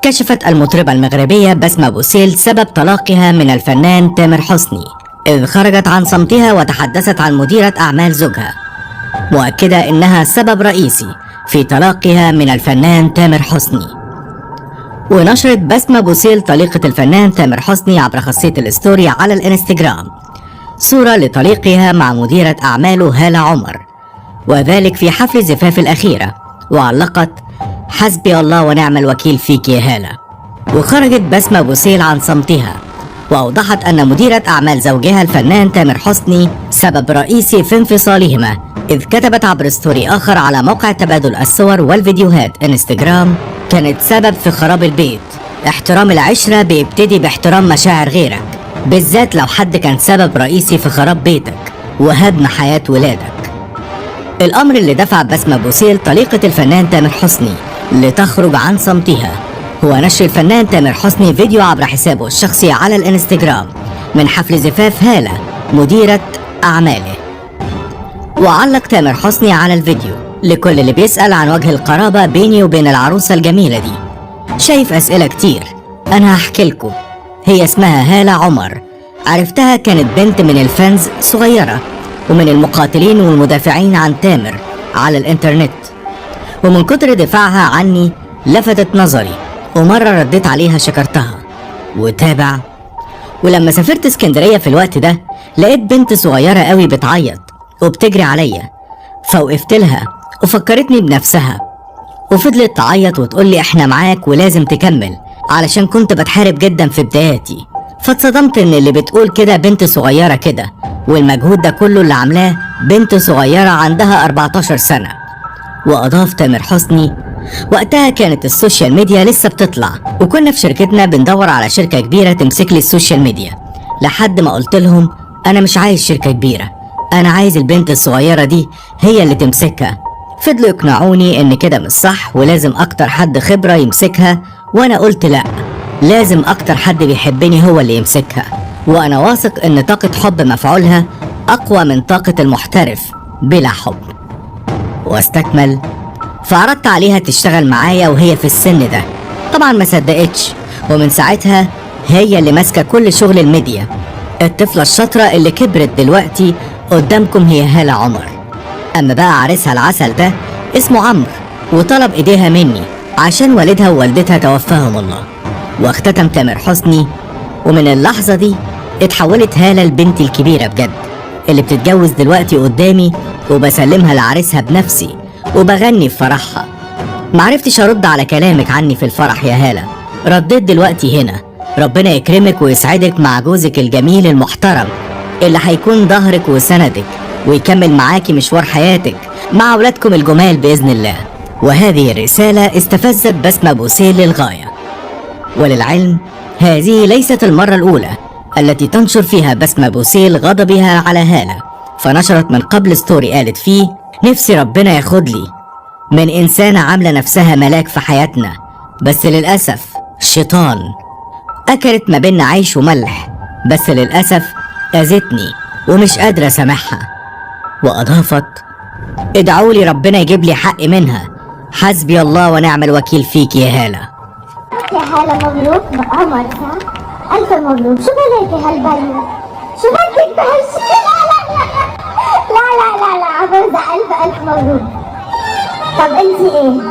كشفت المطربة المغربية بسمة بوسيل سبب طلاقها من الفنان تامر حسني، إذ خرجت عن صمتها وتحدثت عن مديرة أعمال زوجها، مؤكدة إنها سبب رئيسي في طلاقها من الفنان تامر حسني. ونشرت بسمة بوسيل طليقة الفنان تامر حسني عبر خاصية الستوري على الانستجرام صورة لطليقها مع مديرة أعماله هالة عمر، وذلك في حفل زفاف الأخيرة، وعلقت: حسبي الله ونعم الوكيل فيك يا هالة. وخرجت بسمة بوسيل عن صمتها وأوضحت أن مديرة أعمال زوجها الفنان تامر حسني سبب رئيسي في انفصالهما، إذ كتبت عبر ستوري آخر على موقع تبادل الصور والفيديوهات انستجرام: كانت سبب في خراب البيت. احترام العشرة بيبتدي باحترام مشاعر غيرك، بالذات لو حد كان سبب رئيسي في خراب بيتك وهدم حياة ولادك. الأمر اللي دفع بسمة بوسيل طليقة الفنان تامر حسني لتخرج عن صمتها هو نشر الفنان تامر حسني فيديو عبر حسابه الشخصي على الانستجرام من حفل زفاف هالة مديرة أعماله. وعلق تامر حسني على الفيديو: لكل اللي بيسأل عن وجه القرابة بيني وبين العروسة الجميلة دي، شايف أسئلة كتير، أنا هحكي لكم. هي اسمها هالة عمر، عرفتها كانت بنت من الفانز صغيرة ومن المقاتلين والمدافعين عن تامر على الانترنت، ومن كتر دفاعها عني لفتت نظري، ومرة رديت عليها شكرتها. وتابع: ولما سافرت اسكندرية في الوقت ده لقيت بنت صغيرة قوي بتعيط وبتجري عليا، فوقفت لها وفكرتني بنفسها، وفضلت تعيط وتقول لي احنا معاك ولازم تكمل، علشان كنت بتحارب جدا في بداياتي. فاتصدمت ان اللي بتقول كده بنت صغيرة كده، والمجهود ده كله اللي عاملاه بنت صغيرة عندها 14 سنة. وأضاف تامر حسني: وقتها كانت السوشيال ميديا لسه بتطلع، وكنا في شركتنا بندور على شركة كبيرة تمسك لي السوشيال ميديا، لحد ما قلت لهم أنا مش عايز شركة كبيرة، أنا عايز البنت الصغيرة دي هي اللي تمسكها. فضلوا يقنعوني إن كده مش صح ولازم أكتر حد خبرة يمسكها، وأنا قلت لأ، لازم أكتر حد بيحبني هو اللي يمسكها، وأنا واثق إن طاقة حب مفعولها أقوى من طاقة المحترف بلا حب. واستكمل: فعرضت عليها تشتغل معايا وهي في السن ده، طبعا ما صدقتش، ومن ساعتها هي اللي ماسكة كل شغل الميديا. الطفلة الشاطرة اللي كبرت دلوقتي قدامكم هي هالة عمر. أما بقى عريسها العسل ده اسمه عمرو، وطلب إيديها مني عشان والدها ووالدتها توفاهم الله. واختتم تامر حسني: ومن اللحظة دي اتحولت هالة لبنتي الكبيرة بجد، اللي بتتجوز دلوقتي قدامي، وبسلمها لعريسها بنفسي وبغني في فرحها. معرفتش ارد على كلامك عني في الفرح يا هالة، رديت دلوقتي هنا. ربنا يكرمك ويسعدك مع جوزك الجميل المحترم اللي هيكون ظهرك وسندك، ويكمل معاكي مشوار حياتك مع اولادكم الجمال بإذن الله. وهذه الرسالة استفزت بسمة بوسيل للغاية. وللعلم هذه ليست المرة الأولى التي تنشر فيها بسمة بوسيل غضبها على هالة، فنشرت من قبل ستوري قالت فيه: نفسي ربنا ياخد لي من إنسانة عاملة نفسها ملاك في حياتنا، بس للأسف الشيطان أكلت ما بيننا عيش وملح، بس للأسف أذتني ومش قادرة أسامحها. وأضافت: ادعوا لي ربنا يجيب لي حق منها، حسبي الله ونعم الوكيل فيك يا هالة. يا هالة مبروك بقمر، ها؟ ألف مبروك. شو بلاكي هالبلوة؟ شو بدك بهالشي؟ لا عبرزة، ألف مبروك. طب انتي ايه؟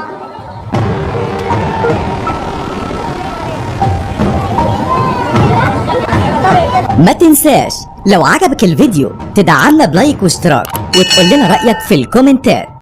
ما تنساش لو عجبك الفيديو تدعمنا بلايك واشتراك، وتقول لنا رأيك في الكومنتات.